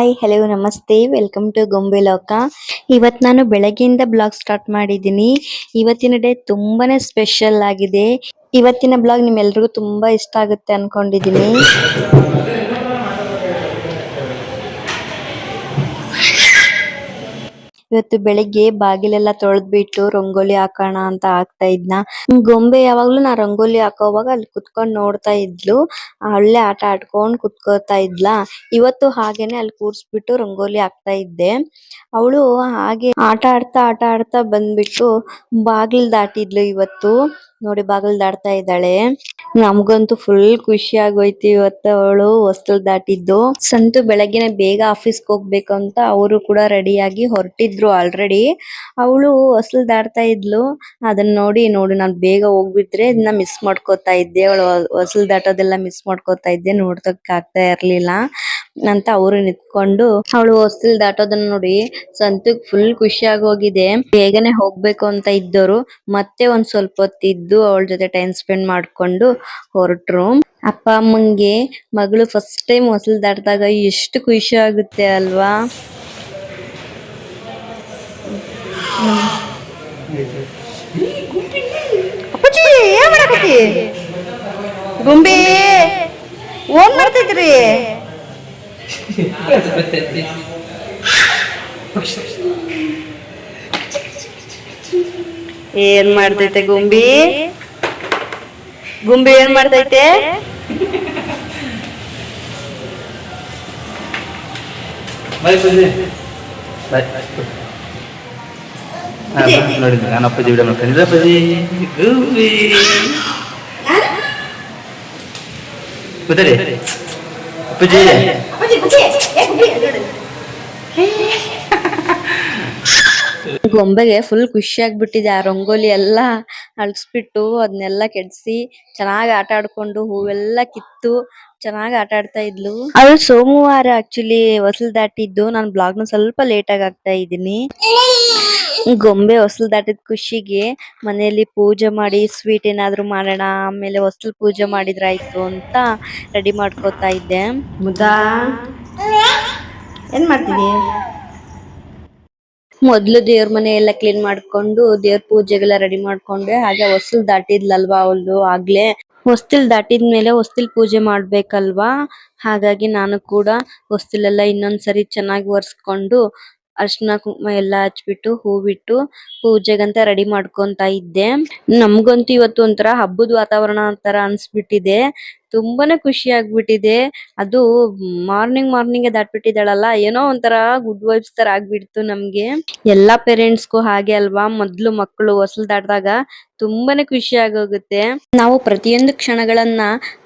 Hi hello ನಮಸ್ತೆ welcome to ಗೊಂಬೆ ಲೋಕ. ಇವತ್ತು ನಾನು ಬೆಳಗ್ಗೆಯಿಂದ ಬ್ಲಾಗ್ ಸ್ಟಾರ್ಟ್ ಮಾಡಿದ್ದೀನಿ. ಇವತ್ತಿನ ಡೇ ತುಂಬಾನೇ ಸ್ಪೆಷಲ್ ಆಗಿದೆ. ಇವತ್ತಿನ ಬ್ಲಾಗ್ ನಿಮ್ಮೆಲ್ರಿಗೂ ತುಂಬಾ ಇಷ್ಟ ಆಗುತ್ತೆ ಅನ್ಕೊಂಡಿದ್ದೀನಿ. ಇವತ್ತು ಬೆಳಿಗ್ಗೆ ಬಾಗಿಲೆಲ್ಲ ತೊಳೆದ್ಬಿಟ್ಟು ರಂಗೋಲಿ ಹಾಕೋಣ ಅಂತ ಹಾಕ್ತಾ ಇದ್ನ. ಗೊಂಬೆ ಯಾವಾಗ್ಲೂ ನಾ ರಂಗೋಲಿ ಹಾಕೋವಾಗ ಅಲ್ಲಿ ಕುತ್ಕೊಂಡ್ ನೋಡ್ತಾ ಇದ್ಲು. ಒಳ್ಳೆ ಆಟ ಆಡ್ಕೊಂಡ್ ಕುತ್ಕೋತಾ ಇದ್ಲ. ಇವತ್ತು ಹಾಗೇನೆ ಅಲ್ಲಿ ಕೂರ್ಸ್ಬಿಟ್ಟು ರಂಗೋಲಿ ಹಾಕ್ತಾ ಇದ್ದೆ. ಅವಳು ಹಾಗೆ ಆಟ ಆಡ್ತಾ ಬಂದ್ಬಿಟ್ಟು ಬಾಗಿಲ್ ದಾಟಿದ್ಲು. ಇವತ್ತು ನೋಡಿ ಬಾಗಿಲ್ ದಾಟ್ತಾ ಇದ್ದಾಳೆ. ನಮ್ಗಂತೂ ಫುಲ್ ಖುಷಿ ಆಗೋಯ್ತು ಇವತ್ತು ಅವಳು ಹೊಸ್ತಿಲ್ ದಾಟಿದ್ದು. ಸಂತು ಬೆಳಗ್ಗೆನೆ ಬೇಗ ಆಫೀಸ್ಗೆ ಹೋಗ್ಬೇಕು ಅಂತ ಅವರು ಕೂಡ ರೆಡಿಯಾಗಿ ಹೊರಟಿದ್ರು ಆಲ್ರೆಡಿ. ಅವಳು ಹೊಸ್ತಿಲ್ ದಾಟ್ತಾ ಇದ್ಲು. ಅದನ್ನ ನೋಡಿ ನಾನು ಬೇಗ ಹೋಗ್ಬಿಟ್ರೆ ಇದನ್ನ ಮಿಸ್ ಮಾಡ್ಕೋತಾ ಇದ್ದೆ. ಅವಳು ಹೊಸ್ತಿಲ್ ದಾಟೋದೆಲ್ಲ ಮಿಸ್ ಮಾಡ್ಕೋತಾ ಇದ್ದೆ, ನೋಡ್ದಕ್ ಆಗ್ತಾ ಇರ್ಲಿಲ್ಲ ಅಂತ ಅವರು ನಿಂತ್ಕೊಂಡು ಅವಳು ಹೊಸ್ತಿಲ್ ದಾಟೋದನ್ನ ನೋಡಿ ಸಂತುಗ್ ಫುಲ್ ಖುಷಿ ಆಗೋಗಿದೆ. ಬೇಗನೆ ಹೋಗ್ಬೇಕು ಅಂತ ಇದ್ದವರು ಮತ್ತೆ ಒಂದ್ ಸ್ವಲ್ಪ ಹೊತ್ತಿದ್ದು ಅವಳ ಜೊತೆ ಟೈಮ್ ಸ್ಪೆಂಡ್ ಮಾಡ್ಕೊಂಡು ಹೊರಟ್ರು. ಅಪ್ಪ ಅಮ್ಮಂಗೆ ಮಗಳು ಫಸ್ಟ್ ಟೈಮ್ ಹೊಸ್ತಿಲ್ ದಾಟಿದಾಗ ಎಷ್ಟು ಖುಷಿ ಆಗುತ್ತೆ ಅಲ್ವಾ. ಅಪ್ಪಾಜಿ ಏನ್ ಮಾಡಕತ್ತಿ? ಗೊಂಬೆ ಓನ್ ಮಾಡ್ತೈತ್ರಿ. ಏನ್ ಮಾಡ್ತೈತೆ ಗೊಂಬಿ? ಗೊಂಬಿ ಏನ್ ಮಾಡ್ತೈತೆ? ನೋಡಿ ನಾನು ಅಪ್ಪಾಜಿ ವಿಡಿಯೋ ಮಾಡ್ಕೊಂಡಿದ್ದೆ. ಅಪ್ಪಾಜಿ ಗೊಂಬಿ ಕೂತರಿ ಅಪ್ಪಾಜಿ. ಗೊಂಬೆಗೆ ಫುಲ್ ಖುಷಿ ಆಗ್ಬಿಟ್ಟಿದೆ. ಆ ರಂಗೋಲಿ ಎಲ್ಲ ಅಳ್ಸ್ಬಿಟ್ಟು ಅದನ್ನೆಲ್ಲ ಕೆಡ್ಸಿ ಚೆನ್ನಾಗಿ ಆಟ ಆಡ್ಕೊಂಡು ಹೂವೆಲ್ಲ ಕಿತ್ತು ಚೆನ್ನಾಗಿ ಆಟ ಆಡ್ತಾ ಇದ್ಲು. ಅವಳು ಸೋಮವಾರ ಆಕ್ಚುಲಿ ಹೊಸ್ತಿಲ್ ದಾಟಿದ್ದು. ನಾನು ಬ್ಲಾಗ್ ನ ಸ್ವಲ್ಪ ಲೇಟ್ ಆಗಿ ಹಾಕ್ತಾ ಇದ್ದೀನಿ. ಗೊಂಬೆ ಹೊಸ್ತಿಲ್ ದಾಟಿದ ಖುಷಿಗೆ ಮನೆಯಲ್ಲಿ ಪೂಜೆ ಮಾಡಿ ಸ್ವೀಟ್ ಏನಾದ್ರು ಮಾಡೋಣ, ಆಮೇಲೆ ಹೊಸ್ತಿಲ್ ಪೂಜೆ ಮಾಡಿದ್ರಾಯ್ತು ಅಂತ ರೆಡಿ ಮಾಡ್ಕೋತಾ ಇದ್ದೆ. ಮುದ್ದಾ ಏನ್ ಮಾಡ್ತೀನಿ? ಮೊದ್ಲು ದೇವ್ರ ಮನೆ ಎಲ್ಲ ಕ್ಲೀನ್ ಮಾಡ್ಕೊಂಡು ದೇವ್ರ ಪೂಜೆಗೆಲ್ಲ ರೆಡಿ ಮಾಡ್ಕೊಂಡೆ. ಹಾಗೆ ಹೊಸ್ತಿಲ್ ದಾಟಿದ್ಲಲ್ವಾ ಅವಳು ಆಗ್ಲೇ. ಹೊಸ್ತಿಲ್ ದಾಟಿದ್ಮೇಲೆ ಹೊಸ್ತಿಲ್ ಪೂಜೆ ಮಾಡ್ಬೇಕಲ್ವಾ, ಹಾಗಾಗಿ ನಾನು ಕೂಡ ಹೊಸ್ತಿಲೆಲ್ಲ ಇನ್ನೊಂದ್ಸರಿ ಚೆನ್ನಾಗಿ ಒರೆಸ್ಕೊಂಡು ಅರ್ಶಿನ ಕುಂಕುಮ ಎಲ್ಲ ಹಚ್ಬಿಟ್ಟು ಹೂ ಬಿಟ್ಟು ಪೂಜೆಗಂತ ರೆಡಿ ಮಾಡ್ಕೊಂತ ಇದ್ದೆ. ನಮ್ಗಂತೂ ಇವತ್ತು ಒಂಥರ ಹಬ್ಬದ ವಾತಾವರಣ ತರ ಅನ್ಸ್ಬಿಟ್ಟಿದೆ. ತುಂಬಾನೇ ಖುಷಿ ಆಗ್ಬಿಟ್ಟಿದೆ. ಅದು ಮಾರ್ನಿಂಗ್ ದಾಟ್ಬಿಟ್ಟಿದ್ದಾಳಲ್ಲ, ಏನೋ ಒಂಥರ ಗುಡ್ ವೈಬ್ಸ್ ತರ ಆಗ್ಬಿಡ್ತು ನಮ್ಗೆ. ಎಲ್ಲಾ ಪೇರೆಂಟ್ಸ್ಗೂ ಹಾಗೆ ಅಲ್ವಾ, ಮೊದ್ಲು ಮಕ್ಕಳು ಹೊಸ್ತಿಲ್ ದಾಟಿದಾಗ ತುಂಬಾನೇ ಖುಷಿ ಆಗೋಗುತ್ತೆ. ನಾವು ಪ್ರತಿಯೊಂದು ಕ್ಷಣಗಳನ್ನ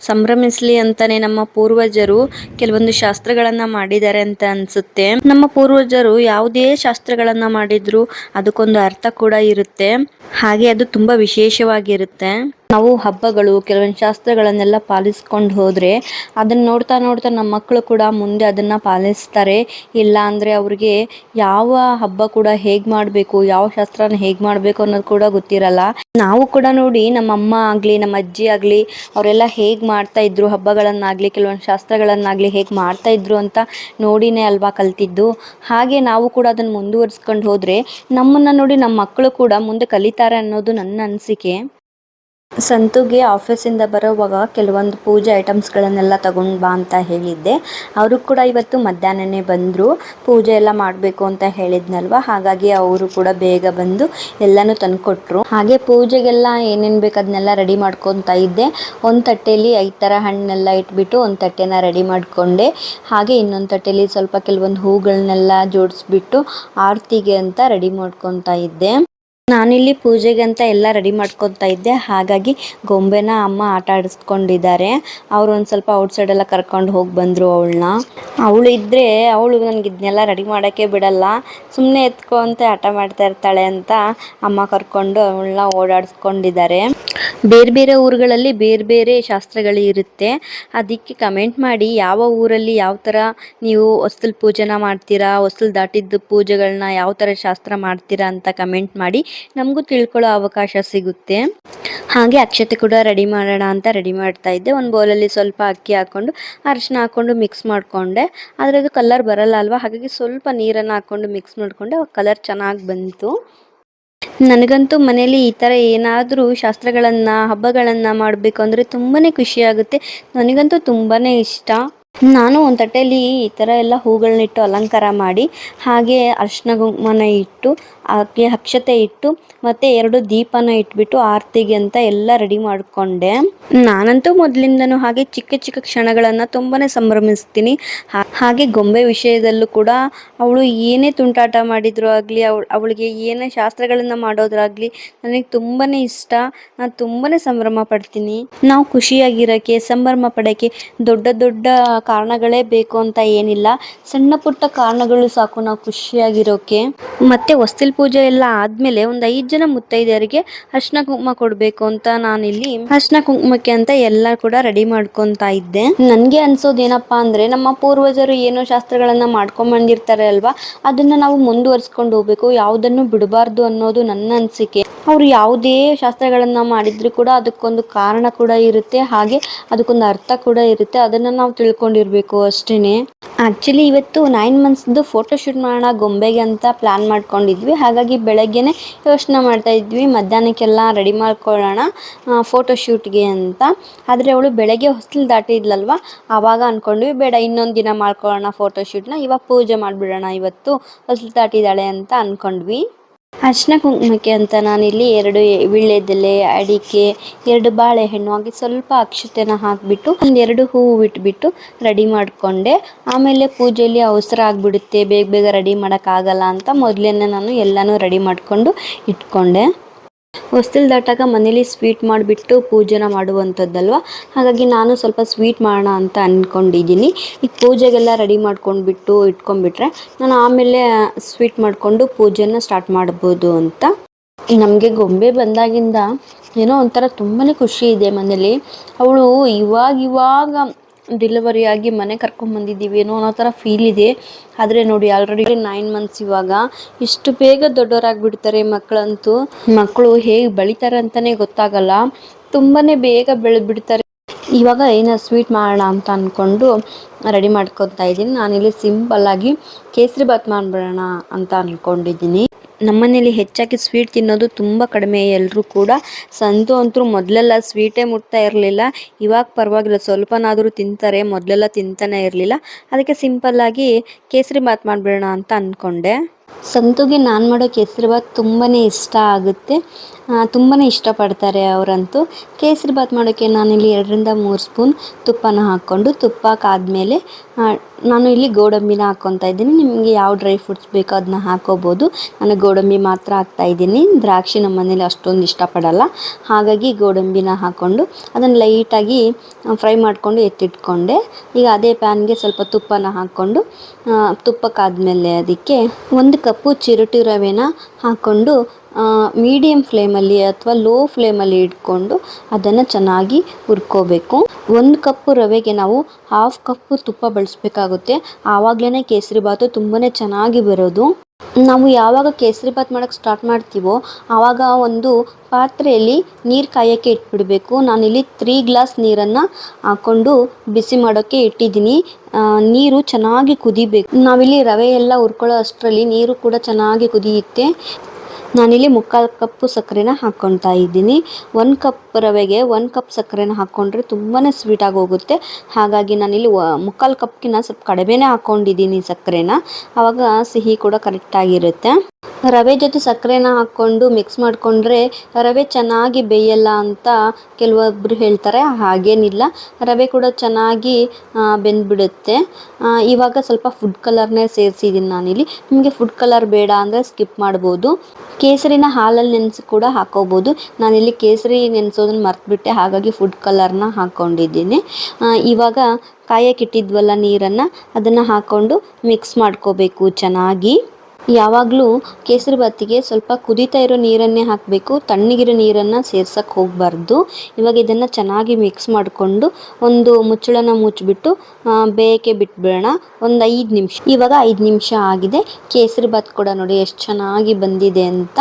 ಸಂಭ್ರಮಿಸ್ಲಿ ಅಂತಾನೆ ನಮ್ಮ ಪೂರ್ವಜರು ಕೆಲವೊಂದು ಶಾಸ್ತ್ರಗಳನ್ನ ಮಾಡಿದ್ದಾರೆ ಅಂತ ಅನ್ಸುತ್ತೆ. ನಮ್ಮ ಪೂರ್ವಜರು ಯಾವುದೇ ಶಾಸ್ತ್ರಗಳನ್ನ ಮಾಡಿದ್ರು ಅದಕ್ಕೊಂದು ಅರ್ಥ ಕೂಡ ಇರುತ್ತೆ. ಹಾಗೆ ಅದು ತುಂಬಾ ವಿಶೇಷವಾಗಿರುತ್ತೆ. ನಾವು ಹಬ್ಬಗಳು ಕೆಲವೊಂದು ಶಾಸ್ತ್ರಗಳನ್ನೆಲ್ಲ ಪಾಲಿಸ್ಕೊಂಡು ಹೋದ್ರೆ ಅದನ್ನ ನೋಡ್ತಾ ನಮ್ಮ ಮಕ್ಕಳು ಕೂಡ ಮುಂದೆ ಅದನ್ನ ಪಾಲಿಸ್ತಾರೆ. ಇಲ್ಲ ಅಂದ್ರೆ ಅವ್ರಿಗೆ ಯಾವ ಹಬ್ಬ ಕೂಡ ಹೇಗ್ ಮಾಡ್ಬೇಕು, ಯಾವ ಶಾಸ್ತ್ರನ ಹೇಗ್ ಮಾಡ್ಬೇಕು ಅನ್ನೋದು ಕೂಡ ಗೊತ್ತಿರಲ್ಲ. ನಾವು ಕೂಡ ನೋಡಿ ನಮ್ಮ ಅಮ್ಮ ಆಗ್ಲಿ ನಮ್ಮ ಅಜ್ಜಿ ಆಗ್ಲಿ ಅವರೆಲ್ಲ ಹೇಗ್ ಮಾಡ್ತಾ ಇದ್ರು ಹಬ್ಬಗಳನ್ನಾಗ್ಲಿ ಕೆಲವೊಂದು ಶಾಸ್ತ್ರಗಳನ್ನಾಗ್ಲಿ ಹೇಗ್ ಮಾಡ್ತಾ ಇದ್ರು ಅಂತ ನೋಡಿನೇ ಅಲ್ವಾ ಕಲ್ತಿದ್ದು. ಹಾಗೆ ನಾವು ಕೂಡ ಅದನ್ನ ಮುಂದುವರಿಸ್ಕೊಂಡು ಹೋದ್ರೆ ನಮ್ಮನ್ನ ನೋಡಿ ನಮ್ಮ ಮಕ್ಕಳು ಕೂಡ ಮುಂದೆ ಕಲಿತಾರೆ ಅನ್ನೋದು ನನ್ನ ಅನಿಸಿಕೆ. ಸಂತುಗೆ ಆಫೀಸಿಂದ ಬರೋವಾಗ ಕೆಲವೊಂದು ಪೂಜೆ ಐಟಮ್ಸ್ಗಳನ್ನೆಲ್ಲ ತಗೊಂಡು ಬಾ ಅಂತ ಹೇಳಿದ್ದೆ. ಅವರು ಕೂಡ ಇವತ್ತು ಮಧ್ಯಾಹ್ನನೇ ಬಂದರು. ಪೂಜೆ ಎಲ್ಲ ಮಾಡಬೇಕು ಅಂತ ಹೇಳಿದ್ನಲ್ವ, ಹಾಗಾಗಿ ಅವರು ಕೂಡ ಬೇಗ ಬಂದು ಎಲ್ಲನೂ ತಂದುಕೊಟ್ರು. ಹಾಗೆ ಪೂಜೆಗೆಲ್ಲ ಏನೇನು ಬೇಕು ಅದನ್ನೆಲ್ಲ ರೆಡಿ ಮಾಡ್ಕೊತಾ ಇದ್ದೆ. ಒಂದು ತಟ್ಟೆಯಲ್ಲಿ 5 ಥರ ಹಣ್ಣೆಲ್ಲ ಇಟ್ಬಿಟ್ಟು ಒಂದು ತಟ್ಟೆನ ರೆಡಿ ಮಾಡಿಕೊಂಡೆ. ಹಾಗೆ ಇನ್ನೊಂದು ತಟ್ಟೆಯಲ್ಲಿ ಸ್ವಲ್ಪ ಕೆಲವೊಂದು ಹೂಗಳನ್ನೆಲ್ಲ ಜೋಡಿಸ್ಬಿಟ್ಟು ಆರತಿಗೆ ಅಂತ ರೆಡಿ ಮಾಡ್ಕೊತಾ ಇದ್ದೆ. ನಾನಿಲ್ಲಿ ಪೂಜೆಗೆ ಅಂತ ಎಲ್ಲ ರೆಡಿ ಮಾಡ್ಕೊತಾ ಇದ್ದೆ. ಹಾಗಾಗಿ ಗೊಂಬೆನ ಅಮ್ಮ ಆಟ ಆಡಿಸ್ಕೊಂಡಿದ್ದಾರೆ. ಅವ್ರು ಒಂದು ಸ್ವಲ್ಪ ಔಟ್ಸೈಡ್ ಎಲ್ಲ ಕರ್ಕೊಂಡು ಹೋಗಿ ಬಂದರು ಅವಳನ್ನ. ಅವಳು ಇದ್ದರೆ ಅವಳು ನನಗೆ ಇದನ್ನೆಲ್ಲ ರೆಡಿ ಮಾಡೋಕ್ಕೆ ಬಿಡಲ್ಲ, ಸುಮ್ಮನೆ ಎತ್ಕೊ ಅಂತ ಆಟ ಮಾಡ್ತಾ ಇರ್ತಾಳೆ ಅಂತ ಅಮ್ಮ ಕರ್ಕೊಂಡು ಅವಳನ್ನ ಓಡಾಡಿಸ್ಕೊಂಡಿದ್ದಾರೆ. ಬೇರೆ ಬೇರೆ ಊರುಗಳಲ್ಲಿ ಬೇರೆ ಬೇರೆ ಶಾಸ್ತ್ರಗಳು ಇರುತ್ತೆ. ಅದಕ್ಕೆ ಕಮೆಂಟ್ ಮಾಡಿ ಯಾವ ಊರಲ್ಲಿ ಯಾವ ಥರ ನೀವು ಹೊಸ್ತಿಲು ಪೂಜೆನ ಮಾಡ್ತೀರಾ, ಹೊಸ್ತಿಲು ದಾಟಿದ್ದು ಪೂಜೆಗಳನ್ನ ಯಾವ ಥರ ಶಾಸ್ತ್ರ ಮಾಡ್ತೀರಾ ಅಂತ ಕಮೆಂಟ್ ಮಾಡಿ, ನಮಗೂ ತಿಳ್ಕೊಳ್ಳೋ ಅವಕಾಶ ಸಿಗುತ್ತೆ. ಹಾಗೆ ಅಕ್ಷತೆ ಕೂಡ ರೆಡಿ ಮಾಡೋಣ ಅಂತ ರೆಡಿ ಮಾಡ್ತಾ ಇದ್ದೆ. ಒಂದು ಬೌಲಲ್ಲಿ ಸ್ವಲ್ಪ ಅಕ್ಕಿ ಹಾಕ್ಕೊಂಡು ಅರಿಶಿನ ಹಾಕ್ಕೊಂಡು ಮಿಕ್ಸ್ ಮಾಡಿಕೊಂಡೆ. ಆದರೆ ಅದು ಕಲರ್ ಬರಲ್ಲ ಅಲ್ವಾ, ಹಾಗಾಗಿ ಸ್ವಲ್ಪ ನೀರನ್ನು ಹಾಕ್ಕೊಂಡು ಮಿಕ್ಸ್ ಮಾಡಿಕೊಂಡೆ. ಕಲರ್ ಚೆನ್ನಾಗಿ ಬಂತು. ನನಗಂತೂ ಮನೇಲಿ ಈ ಥರ ಏನಾದರೂ ಶಾಸ್ತ್ರಗಳನ್ನು ಹಬ್ಬಗಳನ್ನು ಮಾಡಬೇಕು ಅಂದರೆ ತುಂಬಾ ಖುಷಿಯಾಗುತ್ತೆ. ನನಗಂತೂ ತುಂಬಾ ಇಷ್ಟ. ನಾನು ಒಂದು ತಟ್ಟೆಯಲ್ಲಿ ಈ ಥರ ಎಲ್ಲ ಹೂಗಳನ್ನಿಟ್ಟು ಅಲಂಕಾರ ಮಾಡಿ, ಹಾಗೆ ಅರಿಶಿನ ಕುಂಕುಮನ ಇಟ್ಟು, ಹಾಗೆ ಅಕ್ಷತೆ ಇಟ್ಟು, ಮತ್ತು 2 ದೀಪನ ಇಟ್ಬಿಟ್ಟು ಆರತಿಗೆ ಅಂತ ಎಲ್ಲ ರೆಡಿ ಮಾಡಿಕೊಂಡೆ. ನಾನಂತೂ ಮೊದಲಿಂದನೂ ಹಾಗೆ ಚಿಕ್ಕ ಚಿಕ್ಕ ಕ್ಷಣಗಳನ್ನು ತುಂಬಾ ಸಂಭ್ರಮಿಸ್ತೀನಿ. ಹಾಗೆ ಗೊಂಬೆ ವಿಷಯದಲ್ಲೂ ಕೂಡ ಅವಳು ಏನೇ ತುಂಟಾಟ ಮಾಡಿದ್ರು ಆಗಲಿ, ಅವಳಿಗೆ ಏನೇ ಶಾಸ್ತ್ರಗಳನ್ನು ಮಾಡೋದ್ರಾಗಲಿ ನನಗೆ ತುಂಬಾ ಇಷ್ಟ. ನಾನು ತುಂಬಾ ಸಂಭ್ರಮ ಪಡ್ತೀನಿ. ನಾವು ಖುಷಿಯಾಗಿರೋಕ್ಕೆ, ಸಂಭ್ರಮ ಪಡೋಕ್ಕೆ ದೊಡ್ಡ ದೊಡ್ಡ ಕಾರಣಗಳೇ ಬೇಕು ಅಂತ ಏನಿಲ್ಲ, ಸಣ್ಣ ಪುಟ್ಟ ಕಾರಣಗಳು ಸಾಕು ನಾವು ಖುಷಿಯಾಗಿರೋಕ್ಕೆ. ಮತ್ತು ಹೊಸ್ತಿಲು ಪೂಜೆ ಎಲ್ಲ ಆದಮೇಲೆ ಒಂದು 5 ಜನ ಮುತ್ತೈದೆಯರಿಗೆ ಅರಿಶಿನ ಕುಂಕುಮ ಕೊಡಬೇಕು ಅಂತ ನಾನಿಲ್ಲಿ ಅರಿಶಿನ ಕುಂಕುಮಕ್ಕೆ ಅಂತ ಎಲ್ಲ ಕೂಡ ರೆಡಿ ಮಾಡ್ಕೊತಾ ಇದ್ದೆ. ನನಗೆ ಅನ್ಸೋದೇನಪ್ಪ ಅಂದರೆ, ನಮ್ಮ ಪೂರ್ವಜರು ಏನೋ ಶಾಸ್ತ್ರಗಳನ್ನು ಮಾಡ್ಕೊಂಬಂದಿರ್ತಾರೆ ಅಲ್ವಾ, ಅದನ್ನು ನಾವು ಮುಂದುವರಿಸ್ಕೊಂಡು ಹೋಗ್ಬೇಕು, ಯಾವುದನ್ನು ಬಿಡಬಾರ್ದು ಅನ್ನೋದು ನನ್ನ ಅನಿಸಿಕೆ. ಅವರು ಯಾವುದೇ ಶಾಸ್ತ್ರಗಳನ್ನು ಮಾಡಿದ್ರು ಕೂಡ ಅದಕ್ಕೊಂದು ಕಾರಣ ಕೂಡ ಇರುತ್ತೆ, ಹಾಗೆ ಅದಕ್ಕೊಂದು ಅರ್ಥ ಕೂಡ ಇರುತ್ತೆ. ಅದನ್ನು ನಾವು ತಿಳ್ಕೊಂಡಿರಬೇಕು ಅಷ್ಟೇ. ಆ್ಯಕ್ಚುಲಿ ಇವತ್ತು 9 ಮಂತ್ಸ್ದು ಫೋಟೋ ಶೂಟ್ ಮಾಡೋಣ ಗೊಂಬೆಗೆ ಅಂತ ಪ್ಲ್ಯಾನ್ ಮಾಡ್ಕೊಂಡಿದ್ವಿ. ಹಾಗಾಗಿ ಬೆಳಗ್ಗೆನೇ ಯೋಚನೆ ಮಾಡ್ತಾ ಇದ್ವಿ, ಮಧ್ಯಾಹ್ನಕ್ಕೆಲ್ಲ ರೆಡಿ ಮಾಡ್ಕೊಳ್ಳೋಣ ಫೋಟೋ ಶೂಟ್ಗೆ ಅಂತ. ಆದರೆ ಅವಳು ಬೆಳಗ್ಗೆ ಹೊಸ್ತಿಲು ದಾಟಿದ್ಲಲ್ವ, ಆವಾಗ ಅಂದ್ಕೊಂಡ್ವಿ ಬೇಡ ಇನ್ನೊಂದು ದಿನ ಮಾಡ್ಕೊಳ್ಳೋಣ ಫೋಟೋ ಶೂಟ್ನ, ಇವಾಗ ಪೂಜೆ ಮಾಡಿಬಿಡೋಣ, ಇವತ್ತು ಹೊಸ್ತಿಲು ದಾಟಿದ್ದಾಳೆ ಅಂತ ಅಂದ್ಕೊಂಡ್ವಿ. ಅರಿಶಿನ ಕುಂಕುಮಕ್ಕೆ ಅಂತ ನಾನಿಲ್ಲಿ 2 ವೀಳ್ಯದೆಲೆ, ಅಡಿಕೆ, 2 ಬಾಳೆಹಣ್ಣು, ಹಾಗೆ ಸ್ವಲ್ಪ ಅಕ್ಷತೆನ ಹಾಕಿಬಿಟ್ಟು 2 ಹೂವು ಇಟ್ಬಿಟ್ಟು ರೆಡಿ ಮಾಡಿಕೊಂಡೆ. ಆಮೇಲೆ ಪೂಜೆಯಲ್ಲಿ ಅವಸರ ಆಗಿಬಿಡುತ್ತೆ, ಬೇಗ ಬೇಗ ರೆಡಿ ಮಾಡೋಕ್ಕಾಗಲ್ಲ ಅಂತ ಮೊದಲೇ ನಾನು ಎಲ್ಲನೂ ರೆಡಿ ಮಾಡಿಕೊಂಡು ಇಟ್ಕೊಂಡೆ. ಹೊಸ್ತಿಲು ದಾಟಾಗ ಮನೇಲಿ ಸ್ವೀಟ್ ಮಾಡಿಬಿಟ್ಟು ಪೂಜೆನ ಮಾಡುವಂಥದ್ದಲ್ವ, ಹಾಗಾಗಿ ನಾನು ಸ್ವಲ್ಪ ಸ್ವೀಟ್ ಮಾಡೋಣ ಅಂತ ಅಂದ್ಕೊಂಡಿದ್ದೀನಿ. ಈಗ ಪೂಜೆಗೆಲ್ಲ ರೆಡಿ ಮಾಡ್ಕೊಂಡ್ಬಿಟ್ಟು ಇಟ್ಕೊಂಡ್ಬಿಟ್ರೆ ನಾನು ಆಮೇಲೆ ಸ್ವೀಟ್ ಮಾಡಿಕೊಂಡು ಪೂಜೆನ ಸ್ಟಾರ್ಟ್ ಮಾಡ್ಬೋದು ಅಂತ. ನಮಗೆ ಗೊಂಬೆ ಬಂದಾಗಿಂದ ಏನೋ ಒಂಥರ ತುಂಬಾ ಖುಷಿ ಇದೆ ಮನೇಲಿ. ಅವಳು ಇವಾಗ ಡೆಲಿವರಿ ಆಗಿ ಮನೆ ಕರ್ಕೊಂಬಂದಿದ್ದೀವಿ ಏನೋ ಅನ್ನೋ ಥರ ಫೀಲ್ ಇದೆ. ಆದರೆ ನೋಡಿ ಆಲ್ರೆಡಿ 9 ಮಂತ್ಸ್. ಇವಾಗ ಇಷ್ಟು ಬೇಗ ದೊಡ್ಡವರಾಗಿಬಿಡ್ತಾರೆ ಮಕ್ಕಳಂತೂ. ಮಕ್ಕಳು ಹೇಗೆ ಬೆಳಿತಾರೆ ಅಂತಲೇ ಗೊತ್ತಾಗಲ್ಲ, ತುಂಬಾ ಬೇಗ ಬೆಳೆದ್ಬಿಡ್ತಾರೆ. ಇವಾಗ ಏನೋ ಸ್ವೀಟ್ ಮಾಡೋಣ ಅಂತ ಅಂದ್ಕೊಂಡು ರೆಡಿ ಮಾಡ್ಕೊತಾ ಇದ್ದೀನಿ. ನಾನಿಲ್ಲಿ ಸಿಂಪಲ್ಲಾಗಿ ಕೇಸರಿ ಬಾತ್ ಮಾಡಿಬಿಡೋಣ ಅಂತ ಅಂದ್ಕೊಂಡಿದ್ದೀನಿ. ನಮ್ಮನೇಲಿ ಹೆಚ್ಚಾಗಿ ಸ್ವೀಟ್ ತಿನ್ನೋದು ತುಂಬ ಕಡಿಮೆ ಎಲ್ಲರೂ ಕೂಡ. ಸಂತು ಅಂತೂ ಮೊದಲೆಲ್ಲ ಸ್ವೀಟೇ ಮುಟ್ತಾ ಇರಲಿಲ್ಲ, ಇವಾಗ ಪರವಾಗಿಲ್ಲ ಸ್ವಲ್ಪನಾದರೂ ತಿಂತಾರೆ, ಮೊದಲೆಲ್ಲ ತಿಂತಾನೆ ಇರಲಿಲ್ಲ. ಅದಕ್ಕೆ ಸಿಂಪಲ್ಲಾಗಿ ಕೇಸರಿ ಬಾತ್ ಮಾಡಿಬಿಡೋಣ ಅಂತ ಅಂದ್ಕೊಂಡೆ. ಸಂತುಗೆ ನಾನು ಮಾಡೋ ಕೇಸರಿ ಬಾತ್ ತುಂಬಾ ಇಷ್ಟ ಆಗುತ್ತೆ, ತುಂಬಾ ಇಷ್ಟಪಡ್ತಾರೆ ಅವರಂತೂ. ಕೇಸರಿ ಬಾತ್ ಮಾಡೋಕ್ಕೆ ನಾನಿಲ್ಲಿ 2ರಿಂದ 3 ಸ್ಪೂನ್ ತುಪ್ಪನ ಹಾಕ್ಕೊಂಡು, ತುಪ್ಪ ಕಾದ್ಮೇಲೆ ನಾನು ಇಲ್ಲಿ ಗೋಡಂಬಿನ ಹಾಕ್ಕೊತಾ ಇದ್ದೀನಿ. ನಿಮಗೆ ಯಾವ ಡ್ರೈ ಫ್ರೂಟ್ಸ್ ಬೇಕೋ ಅದನ್ನ ಹಾಕೋಬೋದು. ನಾನು ಗೋಡಂಬಿ ಮಾತ್ರ ಹಾಕ್ತಾಯಿದ್ದೀನಿ, ದ್ರಾಕ್ಷಿ ನಮ್ಮ ಮನೇಲಿ ಅಷ್ಟೊಂದು ಇಷ್ಟಪಡಲ್ಲ, ಹಾಗಾಗಿ ಗೋಡಂಬಿನ ಹಾಕ್ಕೊಂಡು ಅದನ್ನು ಲೈಟಾಗಿ ಫ್ರೈ ಮಾಡಿಕೊಂಡು ಎತ್ತಿಟ್ಕೊಂಡೆ. ಈಗ ಅದೇ ಪ್ಯಾನ್ಗೆ ಸ್ವಲ್ಪ ತುಪ್ಪನ ಹಾಕ್ಕೊಂಡು, ತುಪ್ಪ ಕಾದ್ಮೇಲೆ ಅದಕ್ಕೆ 1 ಕಪ್ಪು ಚಿರೋಟಿ ರವೆನ ಹಾಕ್ಕೊಂಡು ಮೀಡಿಯಮ್ ಫ್ಲೇಮಲ್ಲಿ ಅಥವಾ ಲೋ ಫ್ಲೇಮಲ್ಲಿ ಇಟ್ಕೊಂಡು ಅದನ್ನು ಚೆನ್ನಾಗಿ ಹುರ್ಕೋಬೇಕು. 1 ಕಪ್ಪು ರವೆಗೆ ನಾವು 1/2 ಕಪ್ಪು ತುಪ್ಪ ಬಳಸಬೇಕಾಗುತ್ತೆ, ಆವಾಗಲೇ ಕೇಸರಿ ಬಾತು ತುಂಬಾ ಚೆನ್ನಾಗಿ ಬರೋದು. ನಾವು ಯಾವಾಗ ಕೇಸರಿ ಬಾತ್ ಮಾಡೋಕ್ಕೆ ಸ್ಟಾರ್ಟ್ ಮಾಡ್ತೀವೋ ಆವಾಗ ಒಂದು ಪಾತ್ರೆಯಲ್ಲಿ ನೀರು ಕಾಯೋಕ್ಕೆ ಇಟ್ಬಿಡಬೇಕು. ನಾನಿಲ್ಲಿ 3 ಗ್ಲಾಸ್ ನೀರನ್ನು ಹಾಕ್ಕೊಂಡು ಬಿಸಿ ಮಾಡೋಕ್ಕೆ ಇಟ್ಟಿದ್ದೀನಿ. ನೀರು ಚೆನ್ನಾಗಿ ಕುದಿಬೇಕು. ನಾವಿಲ್ಲಿ ರವೆ ಎಲ್ಲ ಹುರ್ಕೊಳ್ಳೋ ಅಷ್ಟರಲ್ಲಿ ನೀರು ಕೂಡ ಚೆನ್ನಾಗಿ ಕುದಿಯುತ್ತೆ. ನಾನಿಲ್ಲಿ 3/4 ಕಪ್ಪು ಸಕ್ಕರೆನ ಹಾಕ್ಕೊತಾ ಇದ್ದೀನಿ. 1 ಕಪ್ ರವೆಗೆ 1 ಕಪ್ ಸಕ್ಕರೆನ ಹಾಕ್ಕೊಂಡ್ರೆ ತುಂಬಾ ಸ್ವೀಟಾಗಿ ಹೋಗುತ್ತೆ. ಹಾಗಾಗಿ ನಾನಿಲ್ಲಿ 3/4 ಕಪ್ಗಿನ್ನ ಸ್ವಲ್ಪ ಕಡಿಮೆನೇ ಹಾಕ್ಕೊಂಡಿದ್ದೀನಿ ಸಕ್ಕರೆನ, ಆವಾಗ ಸಿಹಿ ಕೂಡ ಕರೆಕ್ಟಾಗಿರುತ್ತೆ. ರವೆ ಜೊತೆ ಸಕ್ಕರೆನ ಹಾಕ್ಕೊಂಡು ಮಿಕ್ಸ್ ಮಾಡಿಕೊಂಡ್ರೆ ರವೆ ಚೆನ್ನಾಗಿ ಬೇಯಲ್ಲ ಅಂತ ಕೆಲವೊಬ್ಬರು ಹೇಳ್ತಾರೆ. ಹಾಗೇನಿಲ್ಲ, ರವೆ ಕೂಡ ಚೆನ್ನಾಗಿ ಬೆಂದ್ಬಿಡುತ್ತೆ. ಇವಾಗ ಸ್ವಲ್ಪ ಫುಡ್ ಕಲರ್ನೇ ಸೇರಿಸಿದ್ದೀನಿ ನಾನಿಲ್ಲಿ. ನಿಮಗೆ ಫುಡ್ ಕಲರ್ ಬೇಡ ಅಂದರೆ ಸ್ಕಿಪ್ ಮಾಡ್ಬೋದು. ಕೇಸರಿನ ಹಾಲಲ್ಲಿ ನೆನೆಸಿ ಕೂಡ ಹಾಕೋಬೋದು. ನಾನಿಲ್ಲಿ ಕೇಸರಿ ನೆನೆಸೋದನ್ನ ಮರ್ತುಬಿಟ್ಟೆ, ಹಾಗಾಗಿ ಫುಡ್ ಕಲರ್ನ ಹಾಕ್ಕೊಂಡಿದ್ದೀನಿ. ಇವಾಗ ಕಾಯಕ್ಕಿಟ್ಟಿದ್ವಲ್ಲ ನೀರನ್ನು, ಅದನ್ನು ಹಾಕ್ಕೊಂಡು ಮಿಕ್ಸ್ ಮಾಡ್ಕೋಬೇಕು ಚೆನ್ನಾಗಿ. ಯಾವಾಗಲೂ ಕೇಸರಿಬಾತಿಗೆ ಸ್ವಲ್ಪ ಕುದೀತಾ ಇರೋ ನೀರನ್ನೇ ಹಾಕಬೇಕು, ತಣ್ಣಗಿರೋ ನೀರನ್ನು ಸೇರ್ಸಕ್ಕೆ ಹೋಗಬಾರ್ದು. ಇವಾಗ ಇದನ್ನು ಚೆನ್ನಾಗಿ ಮಿಕ್ಸ್ ಮಾಡಿಕೊಂಡು ಒಂದು ಮುಚ್ಚಳನ ಮುಚ್ಚಿಬಿಟ್ಟು ಬೇಯಕ್ಕೆ ಬಿಟ್ಬಿಡೋಣ ಒಂದು 5 ನಿಮಿಷ. ಇವಾಗ 5 ನಿಮಿಷ ಆಗಿದೆ. ಕೇಸರಿಬಾತ್ ಕೂಡ ನೋಡಿ ಎಷ್ಟು ಚೆನ್ನಾಗಿ ಬಂದಿದೆ ಅಂತ,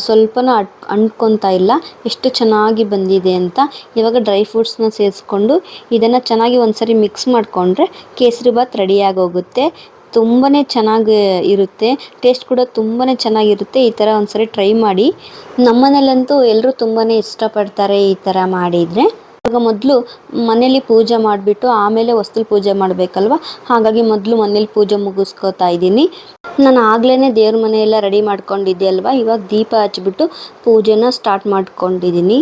ಸ್ವಲ್ಪನೂ ಅಂಟ್ಕೊತಾ ಇಲ್ಲ, ಎಷ್ಟು ಚೆನ್ನಾಗಿ ಬಂದಿದೆ ಅಂತ. ಇವಾಗ ಡ್ರೈ ಫ್ರೂಟ್ಸ್ನ ಸೇರಿಸ್ಕೊಂಡು ಇದನ್ನು ಚೆನ್ನಾಗಿ ಒಂದ್ಸರಿ ಮಿಕ್ಸ್ ಮಾಡಿಕೊಂಡ್ರೆ ಕೇಸರಿಬಾತ್ ರೆಡಿಯಾಗಿ ಹೋಗುತ್ತೆ. ತುಂಬಾ ಚೆನ್ನಾಗಿ ಇರುತ್ತೆ, ಟೇಸ್ಟ್ ಕೂಡ ತುಂಬಾ ಚೆನ್ನಾಗಿರುತ್ತೆ. ಈ ಥರ ಒಂದ್ಸರಿ ಟ್ರೈ ಮಾಡಿ. ನಮ್ಮನೇಲಂತೂ ಎಲ್ಲರೂ ತುಂಬಾ ಇಷ್ಟಪಡ್ತಾರೆ ಈ ಥರ ಮಾಡಿದರೆ. ಇವಾಗ ಮೊದಲು ಮನೇಲಿ ಪೂಜೆ ಮಾಡಿಬಿಟ್ಟು ಆಮೇಲೆ ಹೊಸ್ತಿಲ್ ಪೂಜೆ ಮಾಡಬೇಕಲ್ವ, ಹಾಗಾಗಿ ಮೊದಲು ಮನೇಲಿ ಪೂಜೆ ಮುಗಿಸ್ಕೋತಾ ಇದ್ದೀನಿ. ನಾನು ಆಗ್ಲೇ ದೇವ್ರ ಮನೆಯೆಲ್ಲ ರೆಡಿ ಮಾಡ್ಕೊಂಡಿದ್ದೆ ಅಲ್ವಾ, ಇವಾಗ ದೀಪ ಹಚ್ಬಿಟ್ಟು ಪೂಜೆನ ಸ್ಟಾರ್ಟ್ ಮಾಡ್ಕೊಂಡಿದ್ದೀನಿ.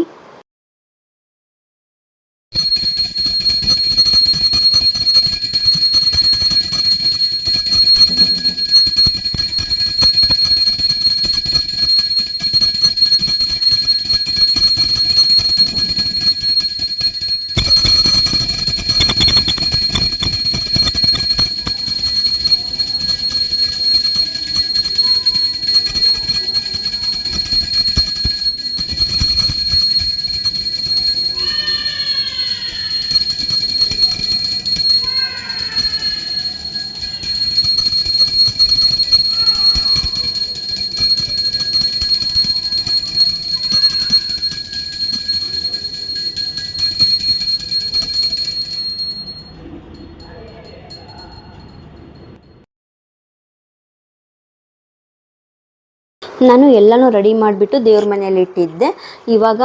ನಾನು ಎಲ್ಲನೂ ರೆಡಿ ಮಾಡಿಬಿಟ್ಟು ದೇವ್ರ ಮನೆಯಲ್ಲಿ ಇಟ್ಟಿದ್ದೆ. ಇವಾಗ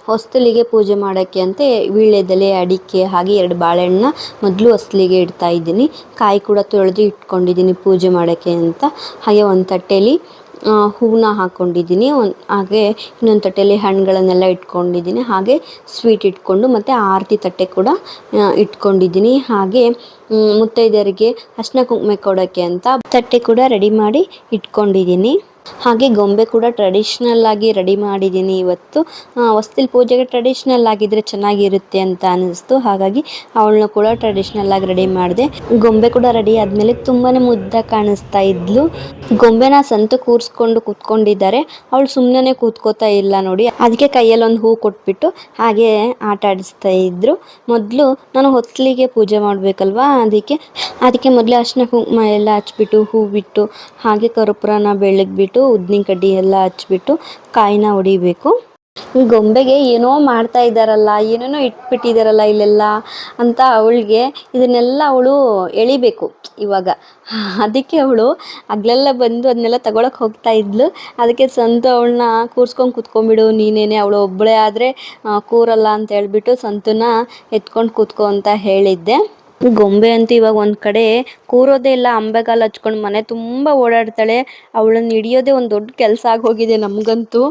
ಹೊಸ್ತಿಲಿಗೆ ಪೂಜೆ ಮಾಡೋಕ್ಕೆ ಅಂತ ವೀಳ್ಯದೆಲೆ, ಅಡಿಕೆ ಹಾಗೆ 2 ಬಾಳೆಹಣ್ಣನ್ನ ಮೊದಲು ಹೊಸ್ತಿಲಿಗೆ ಇಡ್ತಾ ಇದ್ದೀನಿ. ಕಾಯಿ ಕೂಡ ತೊಳೆದು ಇಟ್ಕೊಂಡಿದ್ದೀನಿ ಪೂಜೆ ಮಾಡೋಕ್ಕೆ ಅಂತ. ಹಾಗೆ ಒಂದು ತಟ್ಟೆಯಲ್ಲಿ ಹೂವನ್ನ ಹಾಕ್ಕೊಂಡಿದ್ದೀನಿ, ಹಾಗೆ ಇನ್ನೊಂದು ತಟ್ಟೆಯಲ್ಲಿ ಹಣ್ಣುಗಳನ್ನೆಲ್ಲ ಇಟ್ಕೊಂಡಿದ್ದೀನಿ. ಹಾಗೆ ಸ್ವೀಟ್ ಇಟ್ಕೊಂಡು ಮತ್ತು ಆರತಿ ತಟ್ಟೆ ಕೂಡ ಇಟ್ಕೊಂಡಿದ್ದೀನಿ. ಹಾಗೆ ಮುತ್ತೈದೆಯರಿಗೆ ಅರ್ಶಿನ ಕುಂಕುಮ ಕೊಡೋಕ್ಕೆ ಅಂತ ತಟ್ಟೆ ಕೂಡ ರೆಡಿ ಮಾಡಿ ಇಟ್ಕೊಂಡಿದ್ದೀನಿ. ಹಾಗೆ ಗೊಂಬೆ ಕೂಡ ಟ್ರೆಡಿಷ್ನಲ್ ಆಗಿ ರೆಡಿ ಮಾಡಿದ್ದೀನಿ ಇವತ್ತು. ಹೊಸ್ತಿಲ್ ಪೂಜೆಗೆ ಟ್ರೆಡಿಷ್ನಲ್ ಆಗಿದ್ರೆ ಚೆನ್ನಾಗಿರುತ್ತೆ ಅಂತ ಅನ್ನಿಸ್ತು, ಹಾಗಾಗಿ ಅವಳನ್ನ ಕೂಡ ಟ್ರೆಡಿಷ್ನಲ್ ಆಗಿ ರೆಡಿ ಮಾಡಿದೆ. ಗೊಂಬೆ ಕೂಡ ರೆಡಿ ಆದಮೇಲೆ ತುಂಬಾ ಮುದ್ದಾಗಿ ಕಾಣಿಸ್ತಾ ಇದ್ಲು. ಗೊಂಬೆನ ಸಂತು ಕೂರಿಸ್ಕೊಂಡು ಕೂತ್ಕೊಂಡಿದ್ದಾರೆ, ಅವಳು ಸುಮ್ಮನೆ ಕೂತ್ಕೋತಾ ಇಲ್ಲ ನೋಡಿ. ಅದಕ್ಕೆ ಕೈಯಲ್ಲಿ ಒಂದು ಹೂ ಕೊಟ್ಬಿಟ್ಟು ಹಾಗೆ ಆಟ ಆಡಿಸ್ತಾ ಇದ್ರು. ಮೊದಲು ನಾನು ಹೊಸ್ತಿಲಿಗೆ ಪೂಜೆ ಮಾಡಬೇಕಲ್ವಾ, ಅದಕ್ಕೆ ಮೊದಲೇ ಅರ್ಶಿನ ಕುಂಕುಮ ಎಲ್ಲ ಹಚ್ಬಿಟ್ಟು ಹೂವಿಟ್ಟು ಹಾಗೆ ಕರ್ಪೂರನ ಬೆಳಗ್ಬಿಟ್ಟು ಉದ್ದಿನ ಕಡ್ಡಿ ಎಲ್ಲ ಹಚ್ಬಿಟ್ಟು ಕಾಯಿನ ಹೊಡಿಬೇಕು. ಗೊಂಬೆಗೆ ಏನೋ ಮಾಡ್ತಾ ಇದ್ದಾರಲ್ಲ, ಏನೇನೋ ಇಟ್ಬಿಟ್ಟಿದ್ದಾರಲ್ಲ ಇಲ್ಲೆಲ್ಲ ಅಂತ ಅವಳಿಗೆ ಇದನ್ನೆಲ್ಲ ಅವಳು ಎಳಿಬೇಕು ಇವಾಗ. ಅದಕ್ಕೆ ಅವಳು ಹಗಲೆಲ್ಲ ಬಂದು ಅದನ್ನೆಲ್ಲ ತಗೊಳಕ್ಕೆ ಹೋಗ್ತಾ ಇದ್ಲು. ಅದಕ್ಕೆ ಸಂತು ಅವಳನ್ನ ಕೂರಿಸ್ಕೊಂಡು ಕೂತ್ಕೊಂಡ್ಬಿಡು ನೀನೇನೆ, ಅವಳು ಒಬ್ಬಳೇ ಆದರೆ ಕೂರಲ್ಲ ಅಂತ ಹೇಳ್ಬಿಟ್ಟು ಸಂತುನ ಎತ್ಕೊಂಡು ಕೂತ್ಕೊ ಅಂತ ಹೇಳಿದ್ದೆ. ಗೊಂಬೆ ಅಂತೂ ಇವಾಗ ಒಂದು ಕಡೆ ಕೂರೋದೇ ಇಲ್ಲ, ಅಂಬೆಗಾಲು ಹಚ್ಕೊಂಡು ಮನೆ ತುಂಬ ಓಡಾಡ್ತಾಳೆ. ಅವಳನ್ನ ಹಿಡಿಯೋದೇ ಒಂದು ದೊಡ್ಡ ಕೆಲಸ ಆಗೋಗಿದೆ ನಮಗಂತೂ.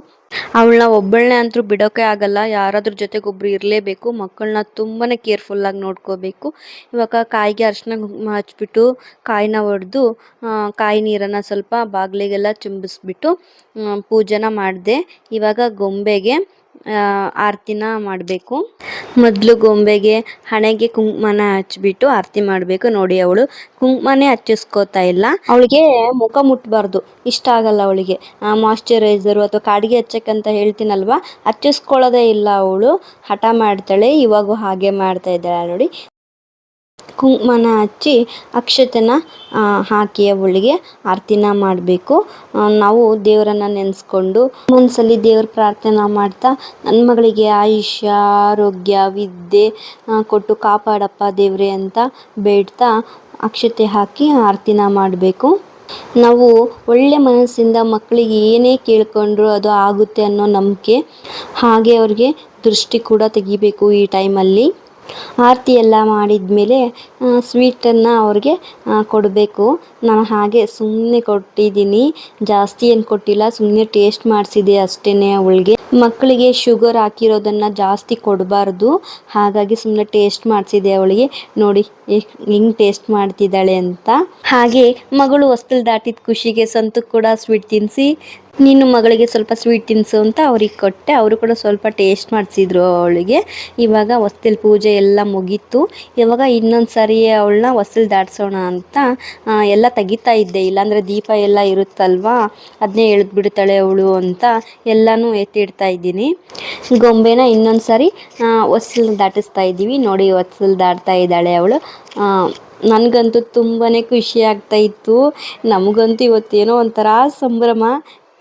ಅವಳನ್ನ ಒಬ್ಬಳನ್ನೇ ಅಂತೂ ಬಿಡೋಕೆ ಆಗಲ್ಲ, ಯಾರಾದ್ರ ಜೊತೆಗೊಬ್ರು ಇರಲೇಬೇಕು. ಮಕ್ಕಳನ್ನ ತುಂಬಾ ಕೇರ್ಫುಲ್ಲಾಗಿ ನೋಡ್ಕೋಬೇಕು. ಇವಾಗ ಕಾಯಿಗೆ ಅರ್ಶಿನ ಕುಂಕುಮ ಹಚ್ಬಿಟ್ಟು ಕಾಯಿನ ಹೊಡೆದು ಕಾಯಿ ನೀರನ್ನು ಸ್ವಲ್ಪ ಬಾಗಿಲಿಗೆಲ್ಲ ಚಿಂಬಿಸ್ಬಿಟ್ಟು ಪೂಜೆನ ಮಾಡಿದೆ. ಇವಾಗ ಗೊಂಬೆಗೆ ಆರತಿನ ಮಾಡಬೇಕು. ಮೊದಲು ಗೊಂಬೆಗೆ ಹಣೆಗೆ ಕುಂಕುಮನ ಹಚ್ಬಿಟ್ಟು ಆರತಿ ಮಾಡಬೇಕು. ನೋಡಿ ಅವಳು ಕುಂಕುಮನೇ ಹಚ್ಚಿಸ್ಕೋತಾ ಇಲ್ಲ, ಅವಳಿಗೆ ಮುಖ ಮುಟ್ಟಬಾರ್ದು, ಇಷ್ಟ ಆಗಲ್ಲ ಅವಳಿಗೆ. ಮಾಯ್ಶ್ಚರೈಸರು ಅಥವಾ ಕಾಡಿಗೆ ಹಚ್ಚಕ್ಕಂತ ಹೇಳ್ತೀನಲ್ವ, ಹಚ್ಚಿಸ್ಕೊಳ್ಳೋದೇ ಇಲ್ಲ ಅವಳು, ಹಠ ಮಾಡ್ತಾಳೆ. ಇವಾಗೂ ಹಾಗೆ ಮಾಡ್ತಾ ಇದ್ದಾಳೆ ನೋಡಿ. ಕುಂಕುಮನ ಹಚ್ಚಿ ಅಕ್ಷತೆನ ಹಾಕಿ ಅವಳಿಗೆ ಆರತಿನ ಮಾಡಬೇಕು. ನಾವು ದೇವರನ್ನು ನೆನೆಸ್ಕೊಂಡು ಮನಸ್ಸಲ್ಲಿ ದೇವ್ರ ಪ್ರಾರ್ಥನೆ ಮಾಡ್ತಾ, ನನ್ನ ಮಗಳಿಗೆ ಆಯುಷ್ಯ ಆರೋಗ್ಯ ವಿದ್ಯೆ ಕೊಟ್ಟು ಕಾಪಾಡಪ್ಪ ದೇವ್ರೆ ಅಂತ ಬೇಡ್ತಾ ಅಕ್ಷತೆ ಹಾಕಿ ಆರತಿನ ಮಾಡಬೇಕು. ನಾವು ಒಳ್ಳೆ ಮನಸ್ಸಿಂದ ಮಕ್ಕಳಿಗೆ ಏನೇ ಕೇಳ್ಕೊಂಡ್ರು ಅದು ಆಗುತ್ತೆ ಅನ್ನೋ ನಂಬಿಕೆ. ಹಾಗೆ ಅವ್ರಿಗೆ ದೃಷ್ಟಿ ಕೂಡ ತೆಗಿಬೇಕು ಈ ಟೈಮಲ್ಲಿ. ಆರತಿ ಎಲ್ಲ ಮಾಡಿದ್ಮೇಲೆ ಸ್ವೀಟನ್ನು ಅವ್ರಿಗೆ ಕೊಡಬೇಕು. ನಾನು ಹಾಗೆ ಸುಮ್ಮನೆ ಕೊಟ್ಟಿದ್ದೀನಿ, ಜಾಸ್ತಿ ಏನು ಕೊಟ್ಟಿಲ್ಲ, ಸುಮ್ಮನೆ ಟೇಸ್ಟ್ ಮಾಡಿಸಿದೆ ಅಷ್ಟೇ. ಅವಳಿಗೆ ಮಕ್ಕಳಿಗೆ ಶುಗರ್ ಹಾಕಿರೋದನ್ನು ಜಾಸ್ತಿ ಕೊಡಬಾರ್ದು, ಹಾಗಾಗಿ ಸುಮ್ಮನೆ ಟೇಸ್ಟ್ ಮಾಡಿಸಿದೆ ಅವಳಿಗೆ. ನೋಡಿ ಹೆಂಗೆ ಟೇಸ್ಟ್ ಮಾಡ್ತಿದ್ದಾಳೆ ಅಂತ. ಹಾಗೆ ಮಗಳು ಹೊಸ್ತಿಲು ದಾಟಿದ ಖುಷಿಗೆ ಸಂತು ಕೂಡ ಸ್ವೀಟ್ ತಿನ್ನಿಸಿ ನೀನು ಮಗಳಿಗೆ ಸ್ವಲ್ಪ ಸ್ವೀಟ್ ತಿನ್ನಿಸು ಅಂತ ಅವ್ರಿಗೆ ಕೊಟ್ಟೆ. ಅವರು ಕೂಡ ಸ್ವಲ್ಪ ಟೇಸ್ಟ್ ಮಾಡಿಸಿದ್ರು ಅವಳಿಗೆ. ಇವಾಗ ಹೊಸ್ತಿಲ್ ಪೂಜೆ ಎಲ್ಲ ಮುಗೀತು. ಇವಾಗ ಇನ್ನೊಂದು ಸಾರಿ ಅವಳನ್ನ ಹೊಸ್ತಿಲ್ ದಾಟ್ಸೋಣ ಅಂತ ಎಲ್ಲ ತೆಗಿತಾ ಇದ್ದೆ, ಇಲ್ಲಾಂದರೆ ದೀಪ ಎಲ್ಲ ಇರುತ್ತಲ್ವಾ ಅದನ್ನೇ ಎಳೆದ್ಬಿಡ್ತಾಳೆ ಅವಳು ಅಂತ ಎಲ್ಲನೂ ಎತ್ತಿಡ್ತಾ ಇದ್ದೀನಿ. ಗೊಂಬೆನ ಇನ್ನೊಂದು ಸಾರಿ ಹೊಸ್ತಿಲ್ ದಾಟಿಸ್ತಾ ಇದ್ದೀವಿ. ನೋಡಿ ಹೊಸ್ತಿಲ್ ದಾಟ್ತಾ ಇದ್ದಾಳೆ ಅವಳು. ನನಗಂತೂ ತುಂಬಾ ಖುಷಿ ಆಗ್ತಾಯಿತ್ತು. ನಮಗಂತೂ ಇವತ್ತೇನೋ ಒಂಥರ ಸಂಭ್ರಮ,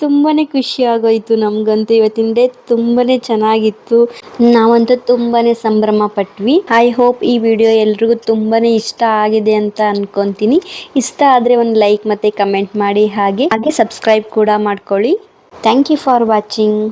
ತುಂಬಾ ಖುಷಿ ಆಗೋಯಿತು ನಮಗಂತೂ. ಇವತ್ತಿನ ಡೇ ತುಂಬಾ ಚೆನ್ನಾಗಿತ್ತು. ನಾವಂತೂ ತುಂಬಾ ಸಂಭ್ರಮ ಪಟ್ವಿ. ಐ ಹೋಪ್ ಈ ವಿಡಿಯೋ ಎಲ್ರಿಗೂ ತುಂಬಾ ಇಷ್ಟ ಆಗಿದೆ ಅಂತ ಅನ್ಕೊತೀನಿ. ಇಷ್ಟ ಆದರೆ ಒಂದು ಲೈಕ್ ಮತ್ತು ಕಮೆಂಟ್ ಮಾಡಿ, ಹಾಗೆ ಸಬ್ಸ್ಕ್ರೈಬ್ ಕೂಡ ಮಾಡ್ಕೊಳ್ಳಿ. Thank you for watching.